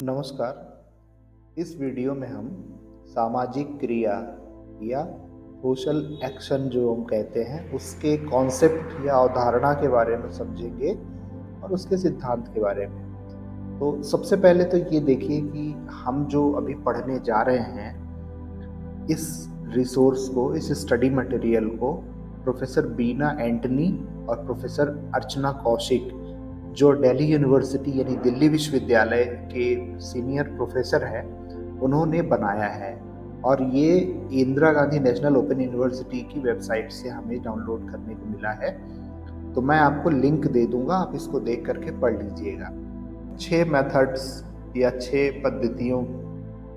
नमस्कार। इस वीडियो में हम सामाजिक क्रिया या सोशल एक्शन जो हम कहते हैं उसके कॉन्सेप्ट या अवधारणा के बारे में समझेंगे और उसके सिद्धांत के बारे में। तो सबसे पहले तो ये देखिए कि हम जो अभी पढ़ने जा रहे हैं इस रिसोर्स को, इस स्टडी मटेरियल को प्रोफेसर बीना एंटनी और प्रोफेसर अर्चना कौशिक जो दिल्ली यूनिवर्सिटी यानी दिल्ली विश्वविद्यालय के सीनियर प्रोफेसर हैं, उन्होंने बनाया है और ये Indira Gandhi national open university की वेबसाइट से हमें डाउनलोड करने को मिला है। तो मैं आपको लिंक दे दूंगा, आप इसको देख करके पढ़ लीजिएगा। 6 मेथड्स या 6 पद्धतियों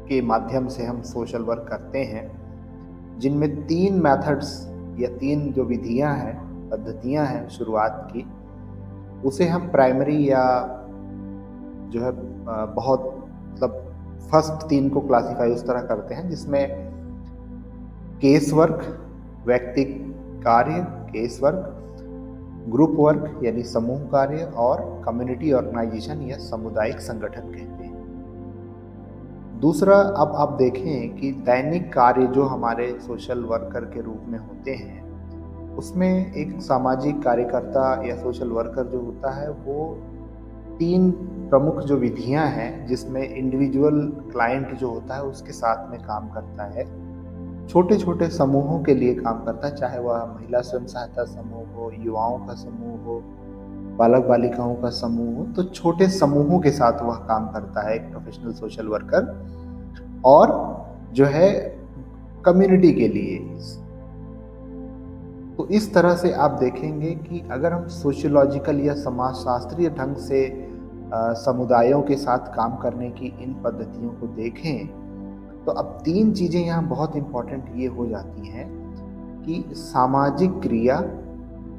के माध्यम से हम सोशल वर्क करते हैं, जिनमें 3 मेथड्स या 3 जो विधियां हैं, पद्धतियां हैं शुरुआत की, उसे हम प्राइमरी या जो है बहुत मतलब फर्स्ट 3 को क्लासिफाई उस तरह करते हैं, जिसमें केस वर्क, व्यक्ति कार्य केस वर्क, ग्रुप वर्क यानी समूह कार्य और कम्युनिटी ऑर्गेनाइजेशन या सामुदायिक संगठन कहते हैं। दूसरा, अब आप देखें कि दैनिक कार्य जो हमारे सोशल वर्कर के रूप में होते हैं, उसमें एक सामाजिक कार्यकर्ता या सोशल वर्कर जो होता है वो 3 प्रमुख जो विधियां हैं, जिसमें इंडिविजुअल क्लाइंट जो होता है उसके साथ में काम करता है, छोटे छोटे समूहों के लिए काम करता है, चाहे वह महिला स्वयं सहायता समूह हो, युवाओं का समूह हो, बालक बालिकाओं का समूह हो, तो छोटे समूहों के साथ वह काम करता है एक प्रोफेशनल सोशल वर्कर। और जो है कम्युनिटी के लिए, तो इस तरह से आप देखेंगे कि अगर हम सोशियोलॉजिकल या समाजशास्त्रीय ढंग से समुदायों के साथ काम करने की इन पद्धतियों को देखें, तो अब 3 चीज़ें यहाँ बहुत इम्पोर्टेंट ये हो जाती हैं कि सामाजिक क्रिया,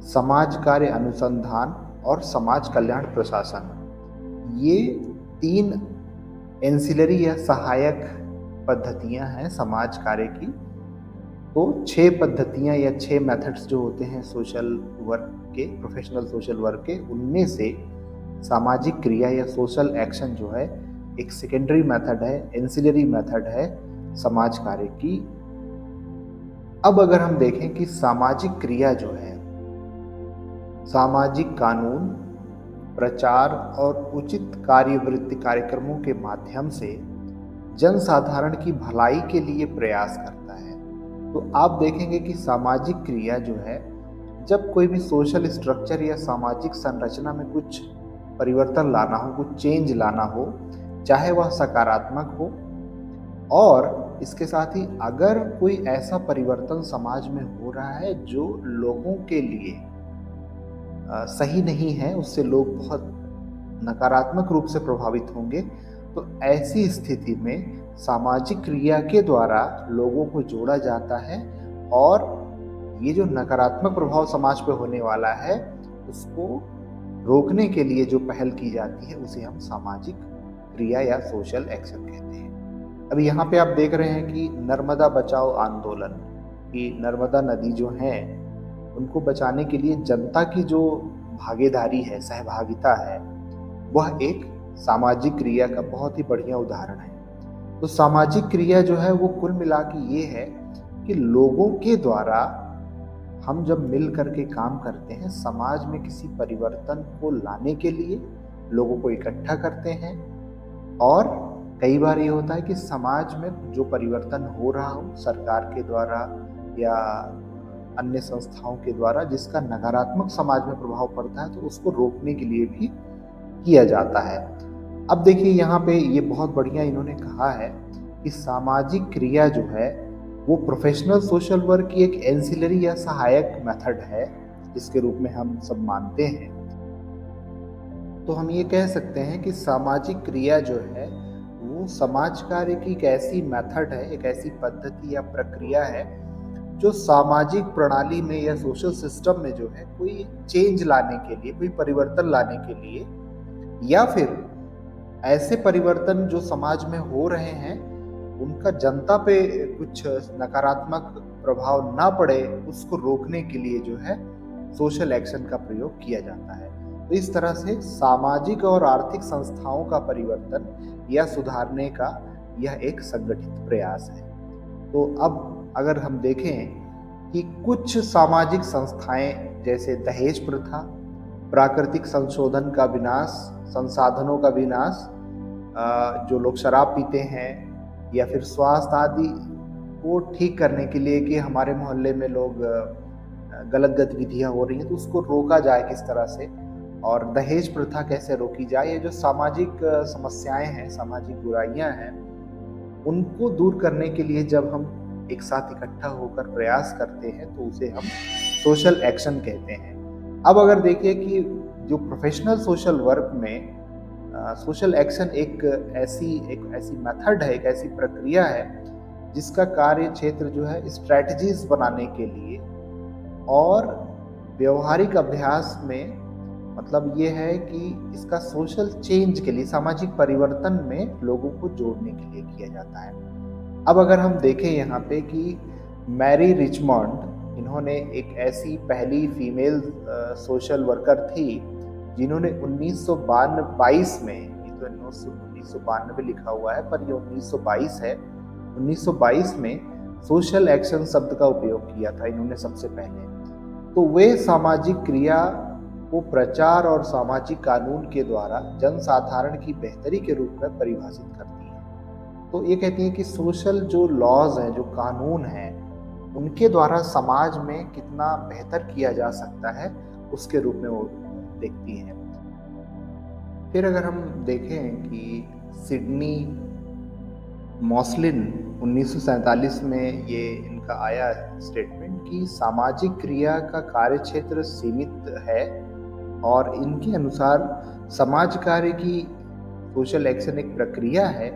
समाज कार्य अनुसंधान और समाज कल्याण प्रशासन। ये 3 एंसिलरी या सहायक पद्धतियां हैं समाज कार्य की। तो 6 पद्धतियां या 6 मेथड्स जो होते हैं सोशल वर्क के, प्रोफेशनल सोशल वर्क के, उनमें से सामाजिक क्रिया या सोशल एक्शन जो है एक सेकेंडरी मेथड है, एंसिलरी मेथड है समाज कार्य की। अब अगर हम देखें कि सामाजिक क्रिया जो है, सामाजिक कानून, प्रचार और उचित कार्यवृत्ति कार्यक्रमों के माध्यम से जनसाधारण की भलाई के लिए प्रयास करता है। तो आप देखेंगे कि सामाजिक क्रिया जो है, जब कोई भी सोशल स्ट्रक्चर या सामाजिक संरचना में कुछ परिवर्तन लाना हो, कुछ चेंज लाना हो, चाहे वह सकारात्मक हो, और इसके साथ ही अगर कोई ऐसा परिवर्तन समाज में हो रहा है जो लोगों के लिए सही नहीं है, उससे लोग बहुत नकारात्मक रूप से प्रभावित होंगे, तो ऐसी स्थिति में सामाजिक क्रिया के द्वारा लोगों को जोड़ा जाता है और ये जो नकारात्मक प्रभाव समाज पे होने वाला है उसको रोकने के लिए जो पहल की जाती है उसे हम सामाजिक क्रिया या सोशल एक्शन कहते हैं। अभी यहाँ पे आप देख रहे हैं कि नर्मदा बचाओ आंदोलन, की नर्मदा नदी जो है उनको बचाने के लिए जनता की जो भागीदारी है, सहभागिता है, वह एक सामाजिक क्रिया का बहुत ही बढ़िया उदाहरण है। तो सामाजिक क्रिया जो है वो कुल मिला के ये है कि लोगों के द्वारा हम जब मिल करके काम करते हैं, समाज में किसी परिवर्तन को लाने के लिए लोगों को इकट्ठा करते हैं। और कई बार ये होता है कि समाज में जो परिवर्तन हो रहा हो सरकार के द्वारा या अन्य संस्थाओं के द्वारा, जिसका नकारात्मक समाज में प्रभाव पड़ता है, तो उसको रोकने के लिए भी किया जाता है। अब देखिए यहाँ पे ये बहुत बढ़िया इन्होंने कहा है कि सामाजिक क्रिया जो है वो प्रोफेशनल सोशल वर्क की एक एंसिलरी या सहायक मेथड है, जिसके रूप में हम सब मानते हैं। तो हम ये कह सकते हैं कि सामाजिक क्रिया जो है वो समाज कार्य की एक ऐसी मेथड है, एक ऐसी पद्धति या प्रक्रिया है जो सामाजिक प्रणाली में या सोशल सिस्टम में जो है कोई चेंज लाने के लिए, कोई परिवर्तन लाने के लिए, या फिर ऐसे परिवर्तन जो समाज में हो रहे हैं उनका जनता पे कुछ नकारात्मक प्रभाव ना पड़े, उसको रोकने के लिए जो है सोशल एक्शन का प्रयोग किया जाता है। तो इस तरह से सामाजिक और आर्थिक संस्थाओं का परिवर्तन या सुधारने का यह एक संगठित प्रयास है। तो अब अगर हम देखें कि कुछ सामाजिक संस्थाएं जैसे दहेज प्रथा, प्राकृतिक संशोधन का विनाश, संसाधनों का विनाश, जो लोग शराब पीते हैं या फिर स्वास्थ्य आदि को ठीक करने के लिए कि हमारे मोहल्ले में लोग गलत गतिविधियां हो रही हैं तो उसको रोका जाए किस तरह से, और दहेज प्रथा कैसे रोकी जाए, ये जो सामाजिक समस्याएं हैं, सामाजिक बुराइयां हैं, उनको दूर करने के लिए जब हम एक साथ इकट्ठा होकर प्रयास करते हैं तो उसे हम सोशल एक्शन कहते हैं। अब अगर देखिए कि जो प्रोफेशनल सोशल वर्क में सोशल एक्शन एक ऐसी मेथड है, एक ऐसी प्रक्रिया है जिसका कार्य क्षेत्र जो है स्ट्रैटेजीज बनाने के लिए और व्यवहारिक अभ्यास में, मतलब ये है कि इसका सोशल चेंज के लिए, सामाजिक परिवर्तन में लोगों को जोड़ने के लिए किया जाता है। अब अगर हम देखें यहाँ पे कि मैरी रिचमंड, इन्होंने एक ऐसी पहली फीमेल सोशल वर्कर थी जिन्होंने 1922 में, ये तो 1992 लिखा हुआ है पर ये 1922 है, 1922 में सोशल एक्शन शब्द का उपयोग किया था इन्होंने सबसे पहले। तो वे सामाजिक क्रिया को प्रचार और सामाजिक कानून के द्वारा जनसाधारण की बेहतरी के रूप में परिभाषित करती है। तो ये कहती है कि सोशल जो लॉज हैं, जो कानून हैं, उनके द्वारा समाज में कितना बेहतर किया जा सकता है उसके रूप में वो देखती है। फिर अगर हम देखें कि सिडनी मॉसलिन 1947 में ये इनका आया स्टेटमेंट कि सामाजिक क्रिया का कार्यक्षेत्र सीमित है और इनके अनुसार समाज कार्य की सोशल एक्शन एक प्रक्रिया है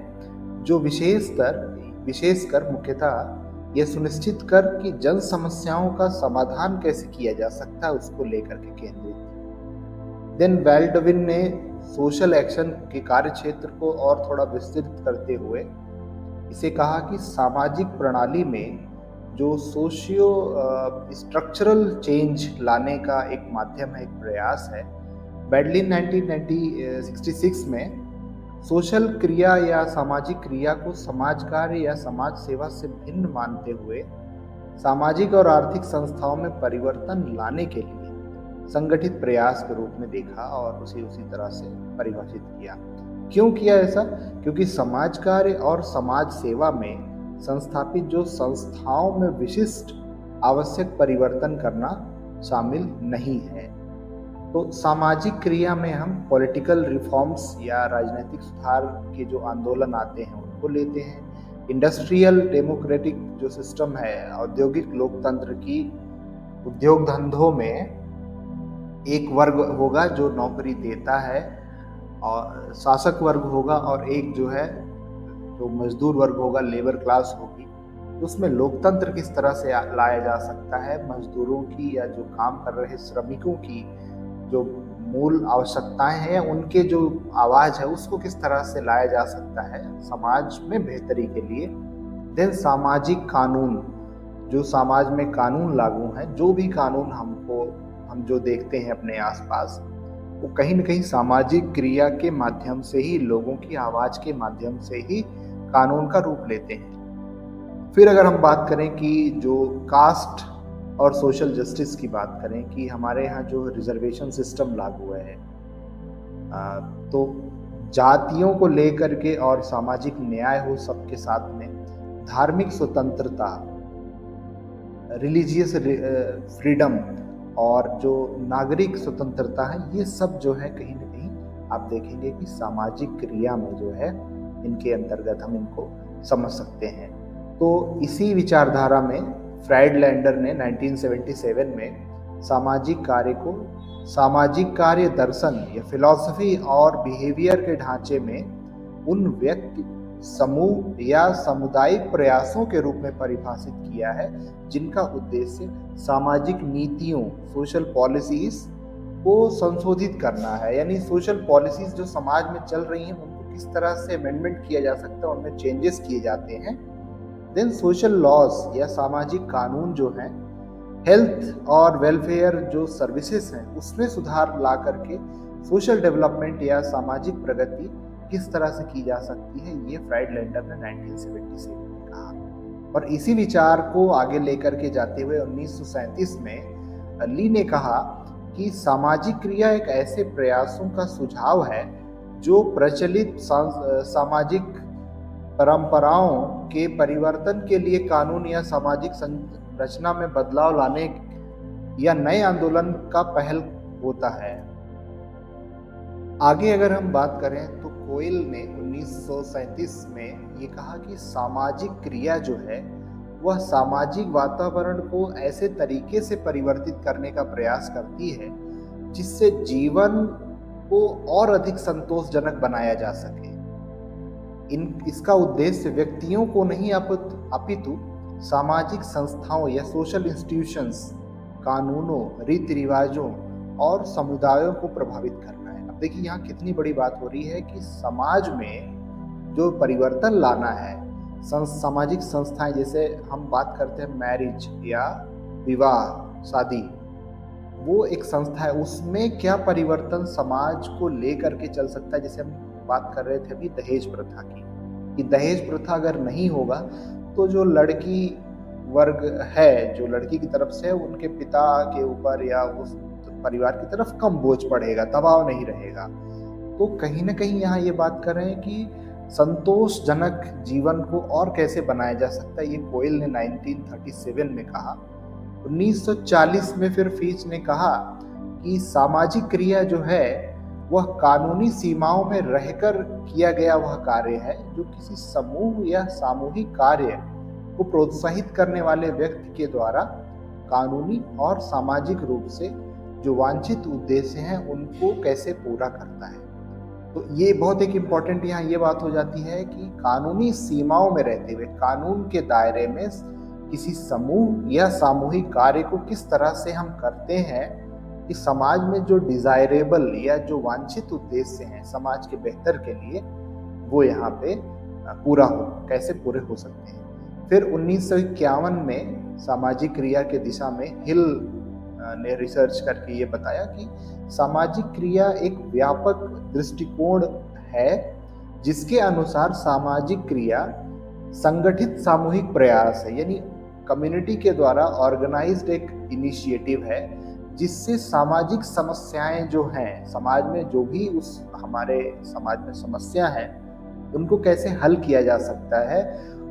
जो विशेषकर मुख्यतः यह सुनिश्चित कर कि जन समस्याओं का समाधान कैसे किया जा सकता है उसको लेकर के केंद्रित है। देन बाल्डविन ने सोशल एक्शन के कार्यक्षेत्र को और थोड़ा विस्तृत करते हुए इसे कहा कि सामाजिक प्रणाली में जो सोशियो स्ट्रक्चरल चेंज लाने का एक माध्यम है, एक प्रयास है। बैडलिन 1966 में सोशल क्रिया या सामाजिक क्रिया को समाज कार्य या समाज सेवा से भिन्न मानते हुए सामाजिक और आर्थिक संस्थाओं में परिवर्तन लाने के लिए संगठित प्रयास के रूप में देखा और उसी तरह से परिभाषित किया। क्यों किया ऐसा? क्योंकि समाज कार्य और समाज सेवा में संस्थापित जो संस्थाओं में विशिष्ट आवश्यक परिवर्तन करना शामिल नहीं है। तो सामाजिक क्रिया में हम पॉलिटिकल रिफॉर्म्स या राजनीतिक सुधार के जो आंदोलन आते हैं उनको लेते हैं। इंडस्ट्रियल डेमोक्रेटिक जो सिस्टम है, औद्योगिक लोकतंत्र की, उद्योग धंधों में एक वर्ग होगा जो नौकरी देता है और शासक वर्ग होगा, और एक जो है जो मजदूर वर्ग होगा, लेबर क्लास होगी। उसमें लोकतंत्र किस तरह से लाया जा सकता है, मजदूरों की या जो काम कर रहे श्रमिकों की जो मूल आवश्यकताएं हैं, उनके जो आवाज है उसको किस तरह से लाया जा सकता है समाज में बेहतरी के लिए। देन सामाजिक कानून, जो समाज में कानून लागू हैं, जो भी कानून हम जो देखते हैं अपने आसपास, वो कहीं न कहीं सामाजिक क्रिया के माध्यम से ही, लोगों की आवाज के माध्यम से ही कानून का रूप लेते हैं। फिर अगर हम बात करें कि जो कास्ट और सोशल जस्टिस की बात करें कि हमारे यहाँ जो रिजर्वेशन सिस्टम लागू है, तो जातियों को लेकर के और सामाजिक न्याय हो सबके साथ में, धार्मिक स्वतंत्रता, रिलीजियस फ्रीडम और जो नागरिक स्वतंत्रता है, ये सब जो है कहीं ना कहीं आप देखेंगे कि सामाजिक क्रिया में जो है इनके अंतर्गत हम इनको समझ सकते हैं। तो इसी विचारधारा में फ्राइडलैंडर ने 1977 में सामाजिक कार्य दर्शन या फिलॉसफी और बिहेवियर के ढांचे में उन व्यक्ति, समूह या सामुदायिक प्रयासों के रूप में परिभाषित किया है जिनका उद्देश्य सामाजिक नीतियों, सोशल पॉलिसीज को संशोधित करना है। यानी सोशल पॉलिसीज जो समाज में चल रही हैं उनको किस तरह से अमेंडमेंट किया जा सकता है, उनमें चेंजेस किए जाते हैं। देन सोशल लॉज या सामाजिक कानून जो हैं, हेल्थ और वेलफेयर जो सर्विसेज हैं उसमें सुधार ला करके सोशल डेवलपमेंट या सामाजिक प्रगति किस तरह से की जा सकती है, ये फ्राइड लैंडर ने 1977 में कहा। और इसी विचार को आगे लेकर के जाते हुए 1937 में ली ने कहा कि सामाजिक क्रिया एक ऐसे प्रयासों का सुझाव है जो प्रचलित सामाजिक परंपराओं के परिवर्तन के लिए कानून या सामाजिक संरचना में बदलाव लाने या नए आंदोलन का पहल होता है। आगे अगर हम बात करें तो कोयल ने 1937 में ये कहा कि सामाजिक क्रिया जो है वह सामाजिक वातावरण को ऐसे तरीके से परिवर्तित करने का प्रयास करती है जिससे जीवन को और अधिक संतोषजनक बनाया जा सके। इसका उद्देश्य व्यक्तियों को नहीं अपितु सामाजिक संस्थाओं या सोशल इंस्टीट्यूशंस, कानूनों, रीति रिवाजों और समुदायों को प्रभावित करना है। अब देखिए यहाँ कितनी बड़ी बात हो रही है कि समाज में जो परिवर्तन लाना है, सामाजिक संस्थाएं, जैसे हम बात करते हैं मैरिज या विवाह, शादी, वो एक संस्था है, उसमें क्या परिवर्तन समाज को लेकर के चल सकता है। जैसे हम बात कर रहे थे अभी दहेज प्रथा की, कि दहेज प्रथा अगर नहीं होगा तो जो लड़की वर्ग है, जो लड़की की तरफ से, उनके पिता के ऊपर या उस परिवार की तरफ कम बोझ पड़ेगा, दबाव नहीं रहेगा। तो कहीं ना कहीं यहाँ ये बात कर रहे हैं कि संतोषजनक जीवन को और कैसे बनाया जा सकता है, ये कोयल ने 1937 में कहा। 1940 में फिर फिच ने कहा कि सामाजिक क्रिया जो है वह कानूनी सीमाओं में रहकर किया गया वह कार्य है जो किसी समूह या सामूहिक कार्य को प्रोत्साहित करने वाले व्यक्ति के द्वारा कानूनी और सामाजिक रूप से जो वांछित उद्देश्य हैं उनको कैसे पूरा करता है। तो ये बहुत एक इम्पॉर्टेंट यहाँ ये बात हो जाती है कि कानूनी सीमाओं में रहते हुए, कानून के दायरे में किसी समूह या सामूहिक कार्य को किस तरह से हम करते हैं कि समाज में जो डिजायरेबल या जो वांछित उद्देश्य हैं समाज के बेहतर के लिए, वो यहाँ पे पूरा हो, कैसे पूरे हो सकते हैं। फिर 1951 में सामाजिक क्रिया के दिशा में हिल ने रिसर्च करके ये बताया कि सामाजिक क्रिया एक व्यापक दृष्टिकोण है जिसके अनुसार सामाजिक क्रिया संगठित सामूहिक प्रयास है, यानी कम्युनिटी के द्वारा ऑर्गेनाइज्ड एक इनिशिएटिव है जिससे सामाजिक समस्याएं जो हैं, समाज में जो भी उस हमारे समाज में समस्या है उनको कैसे हल किया जा सकता है,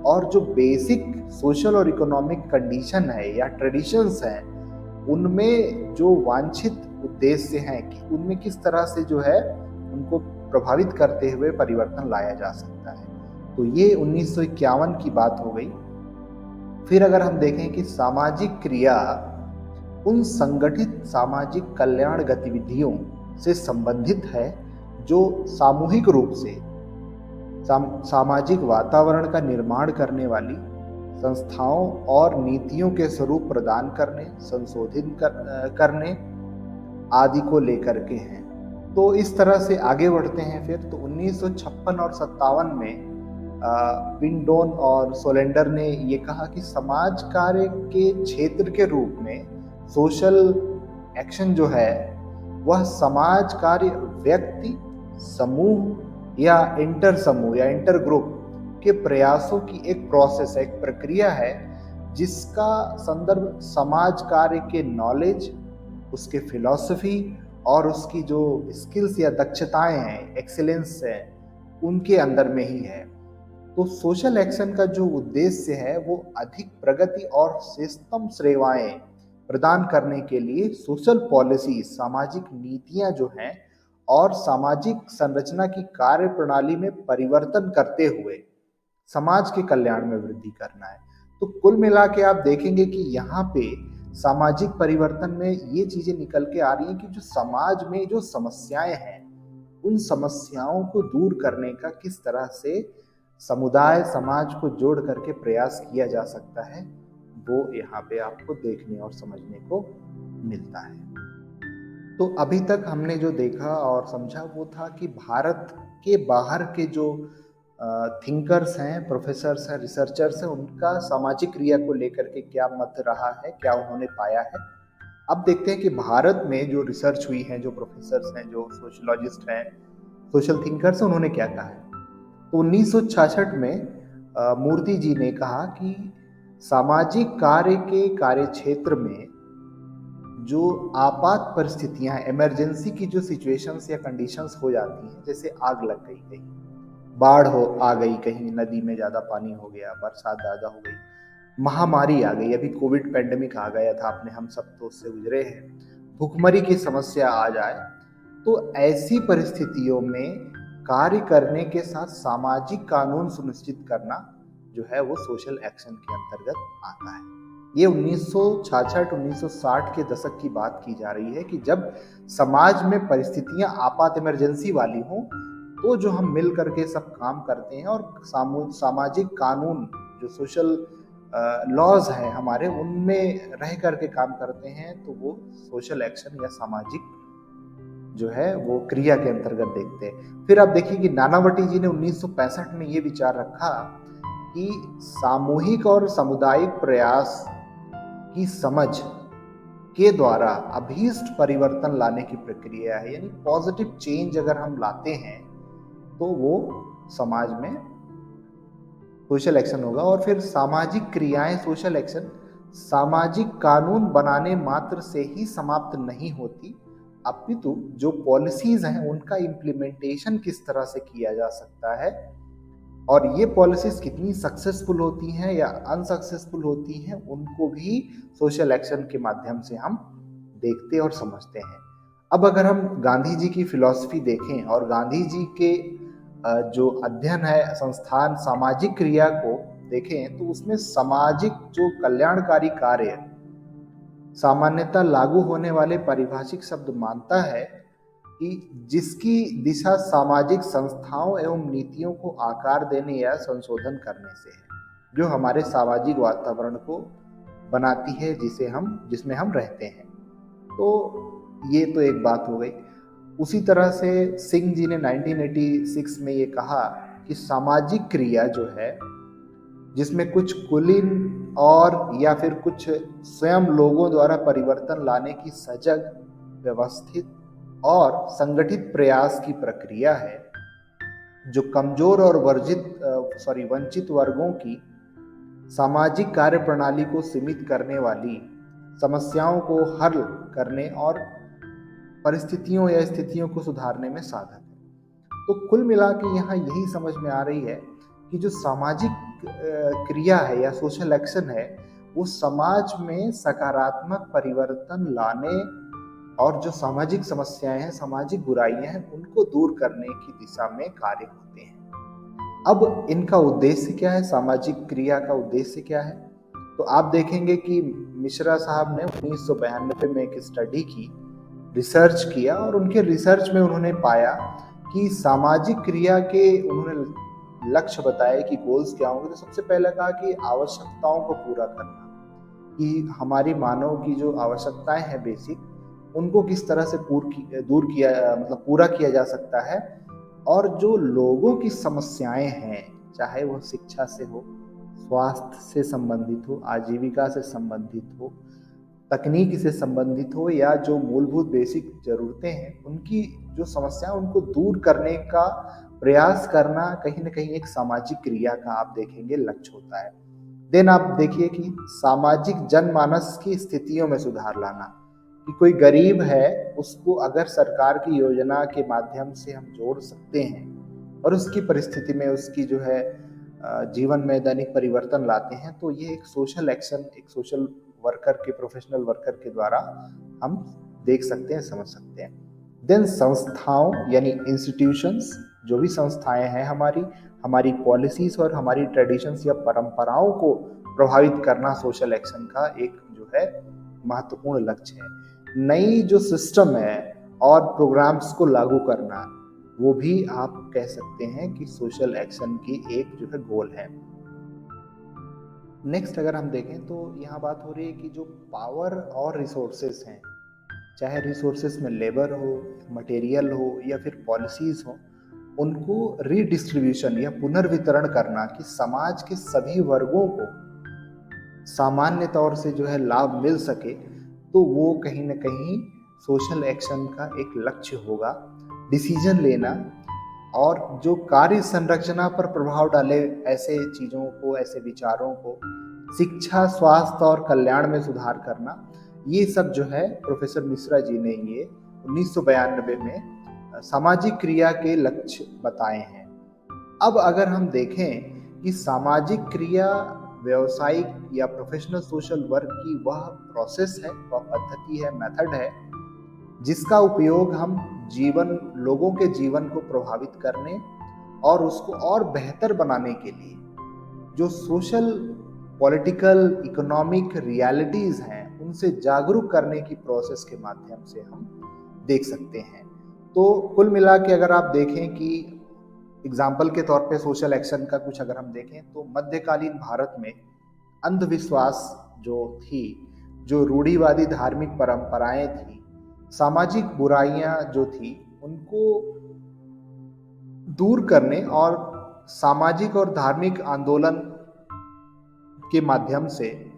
और जो बेसिक सोशल और इकोनॉमिक कंडीशन है या ट्रेडिशंस हैं उनमें जो वांछित उद्देश्य हैं कि उनमें किस तरह से जो है उनको प्रभावित करते हुए परिवर्तन लाया जा सकता है। तो ये 1951 की बात हो गई। फिर अगर हम देखें कि सामाजिक क्रिया उन संगठित सामाजिक कल्याण गतिविधियों से संबंधित है जो सामूहिक रूप से सामाजिक वातावरण का निर्माण करने वाली संस्थाओं और नीतियों के स्वरूप प्रदान करने, संशोधित करने आदि को लेकर के हैं। तो इस तरह से आगे बढ़ते हैं। फिर तो 1956 और 57 में विंडोन और सोलेंडर ने ये कहा कि समाज कार्य के क्षेत्र के रूप में सोशल एक्शन जो है वह समाज कार्य व्यक्ति, समूह या इंटर समूह या इंटर ग्रुप के प्रयासों की एक प्रोसेस है, एक प्रक्रिया है जिसका संदर्भ समाज कार्य के नॉलेज, उसके फिलॉसफी और उसकी जो स्किल्स या दक्षताएं हैं, एक्सीलेंस है, उनके अंदर में ही है। तो सोशल एक्शन का जो उद्देश्य है वो अधिक प्रगति और श्रेष्ठतम सेवाएं प्रदान करने के लिए सोशल पॉलिसी, सामाजिक नीतियां जो हैं और सामाजिक संरचना की कार्य प्रणाली में परिवर्तन करते हुए समाज के कल्याण में वृद्धि करना है। तो कुल मिला के आप देखेंगे कि यहाँ पे सामाजिक परिवर्तन में ये चीजें निकल के आ रही हैं कि जो समाज में जो समस्याएं हैं उन समस्याओं को दूर करने का किस तरह से समुदाय, समाज को जोड़ करके प्रयास किया जा सकता है, वो यहाँ पे आपको देखने और समझने को मिलता है। तो अभी तक हमने जो देखा और समझा वो था कि भारत के बाहर के जो थिंकर्स हैं, प्रोफेसर्स हैं, रिसर्चर्स हैं, उनका सामाजिक क्रिया को लेकर के क्या मत रहा है, क्या उन्होंने पाया है। अब देखते हैं कि भारत में जो रिसर्च हुई है, जो प्रोफेसर्स हैं, जो सोशियोलॉजिस्ट हैं, सोशल थिंकर्स हैं, उन्होंने क्या कहा है। तो 1966 में मूर्ति जी ने कहा कि सामाजिक कार्य के कार्यक्षेत्र में जो आपात परिस्थितियां हैं, इमरजेंसी की जो सिचुएशंस या कंडीशंस हो जाती हैं, जैसे आग लग गई कहीं, बाढ़ हो आ गई कहीं, नदी में ज़्यादा पानी हो गया, बरसात ज़्यादा हो गई, महामारी आ गई, अभी कोविड पैंडेमिक आ गया था, आपने हम सब तो उससे गुजरे हैं, भूखमरी की समस्या आ जाए, तो ऐसी परिस्थितियों में कार्य करने के साथ सामाजिक कानून सुनिश्चित करना जो है वो सोशल एक्शन के अंतर्गत आता है। ये 1966-1960 के दशक की बात की जा रही है कि जब समाज में परिस्थितियां आपात इमरजेंसी वाली हों, तो जो हम मिल करके सब काम करते हैं और सामाजिक कानून जो सोशल लॉज हैं हमारे, उनमें रह करके काम करते हैं, तो वो सोशल एक्शन या सामाजिक जो है वो क्रिया के अंतर्गत देखते हैं। फिर आप देखिए कि नानावटी जी ने 1965 में ये विचार रखा कि सामूहिक और सामुदायिक प्रयास की समझ के द्वारा अभीष्ट परिवर्तन लाने की प्रक्रिया है, यानी पॉजिटिव चेंज अगर हम लाते हैं तो वो समाज में सोशल एक्शन होगा। और फिर सामाजिक क्रियाएं, सोशल एक्शन सामाजिक कानून बनाने मात्र से ही समाप्त नहीं होती, अपितु जो पॉलिसीज हैं उनका इम्प्लीमेंटेशन किस तरह से किया जा सकता है और ये पॉलिसीज कितनी सक्सेसफुल होती हैं या अनसक्सेसफुल होती हैं, उनको भी सोशल एक्शन के माध्यम से हम देखते और समझते हैं। अब अगर हम गांधी जी की फिलॉसफी देखें और गांधी जी के जो अध्ययन है संस्थान सामाजिक क्रिया को देखें, तो उसमें सामाजिक जो कल्याणकारी कार्य सामान्यतः लागू होने वाले पारिभाषिक शब्द मानता है कि जिसकी दिशा सामाजिक संस्थाओं एवं नीतियों को आकार देने या संशोधन करने से है, जो हमारे सामाजिक वातावरण को बनाती है जिसमें हम रहते हैं। तो ये तो एक बात हो गई। उसी तरह से सिंह जी ने 1986 में ये कहा कि सामाजिक क्रिया जो है जिसमें कुछ कुलीन और या फिर कुछ स्वयं लोगों द्वारा परिवर्तन लाने की सजग, व्यवस्थित और संगठित प्रयास की प्रक्रिया है, जो कमजोर और वंचित वर्गों की सामाजिक कार्य प्रणाली को सीमित करने वाली समस्याओं को हल करने और परिस्थितियों या स्थितियों को सुधारने में साधक है। तो कुल मिला के यहाँ यही समझ में आ रही है कि जो सामाजिक क्रिया है या सोशल एक्शन है, वो समाज में सकारात्मक परिवर्तन लाने और जो सामाजिक समस्याएं हैं, सामाजिक बुराइयां हैं, उनको दूर करने की दिशा में कार्य होते हैं। अब इनका उद्देश्य क्या है, सामाजिक क्रिया का उद्देश्य क्या है? तो आप देखेंगे कि मिश्रा साहब ने 1992 में एक स्टडी की, रिसर्च किया और उनके रिसर्च में उन्होंने पाया कि सामाजिक क्रिया के उन्होंने लक्ष्य बताए कि गोल्स क्या होंगे। तो सबसे पहले कहा कि आवश्यकताओं को पूरा करना, कि हमारी मानव की जो आवश्यकताएं हैं बेसिक, उनको किस तरह से पूरा किया जा सकता है। और जो लोगों की समस्याएं हैं, चाहे वह शिक्षा से हो, स्वास्थ्य से संबंधित हो, आजीविका से संबंधित हो, तकनीक से संबंधित हो, या जो मूलभूत बेसिक जरूरतें हैं, उनकी जो समस्या उनको दूर करने का प्रयास करना कहीं ना कहीं एक सामाजिक क्रिया का आप देखेंगे लक्ष्य होता है। देन आप देखिए कि सामाजिक जनमानस की स्थितियों में सुधार लाना, कि कोई गरीब है उसको अगर सरकार की योजना के माध्यम से हम जोड़ सकते हैं और उसकी परिस्थिति में उसकी जो है जीवन में दैनिक परिवर्तन लाते हैं, तो ये एक सोशल एक्शन, एक सोशल वर्कर के, प्रोफेशनल वर्कर के द्वारा हम देख सकते हैं, समझ सकते हैं। देन संस्थाओं यानी इंस्टीट्यूशंस, जो भी संस्थाएं हैं हमारी पॉलिसीज और हमारी ट्रेडिशंस या परंपराओं को प्रभावित करना सोशल एक्शन का एक जो है महत्वपूर्ण लक्ष्य है। नई जो सिस्टम है और प्रोग्राम्स को लागू करना, वो भी आप कह सकते हैं कि सोशल एक्शन की एक जो है गोल है। नेक्स्ट अगर हम देखें तो यहाँ बात हो रही है कि जो पावर और रिसोर्सेस हैं, चाहे रिसोर्सेस में लेबर हो, मटेरियल हो या फिर पॉलिसीज हो, उनको रीडिस्ट्रीब्यूशन या पुनर्वितरण करना, कि समाज के सभी वर्गों को सामान्य तौर से जो है लाभ मिल सके, तो वो कहीं ना कहीं सोशल एक्शन का एक लक्ष्य होगा। डिसीजन लेना, और जो कार्य संरचना पर प्रभाव डाले ऐसे चीज़ों को, ऐसे विचारों को, शिक्षा, स्वास्थ्य और कल्याण में सुधार करना, ये सब जो है प्रोफेसर मिश्रा जी ने ये 1992 में सामाजिक क्रिया के लक्ष्य बताए हैं। अब अगर हम देखें कि सामाजिक क्रिया व्यावसायिक या प्रोफेशनल सोशल वर्क की वह प्रोसेस है, वह पद्धति है, मेथड है, जिसका उपयोग हम लोगों के जीवन को प्रभावित करने और उसको और बेहतर बनाने के लिए जो सोशल, पॉलिटिकल, इकोनॉमिक रियलिटीज हैं उनसे जागरूक करने की प्रोसेस के माध्यम से हम देख सकते हैं। तो कुल मिला के अगर आप देखें कि एग्जाम्पल के तौर पे सोशल एक्शन का कुछ अगर हम देखें तो मध्यकालीन भारत में अंधविश्वास जो थी, जो रूढ़िवादी धार्मिक परंपराएं थी, सामाजिक बुराइयां जो थी, उनको दूर करने और सामाजिक और धार्मिक आंदोलन के माध्यम से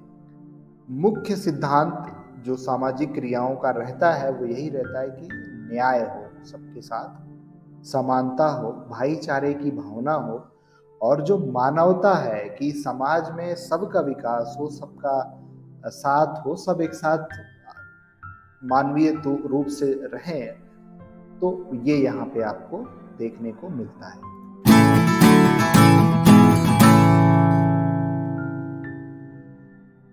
मुख्य सिद्धांत जो सामाजिक क्रियाओं का रहता है वो यही रहता है कि न्याय हो, सबके साथ समानता हो, भाईचारे की भावना हो और जो मानवता है कि समाज में सबका विकास हो, सबका साथ हो, सब एक साथ मानवीय रूप से रहें। तो ये यहाँ पे आपको देखने को मिलता है।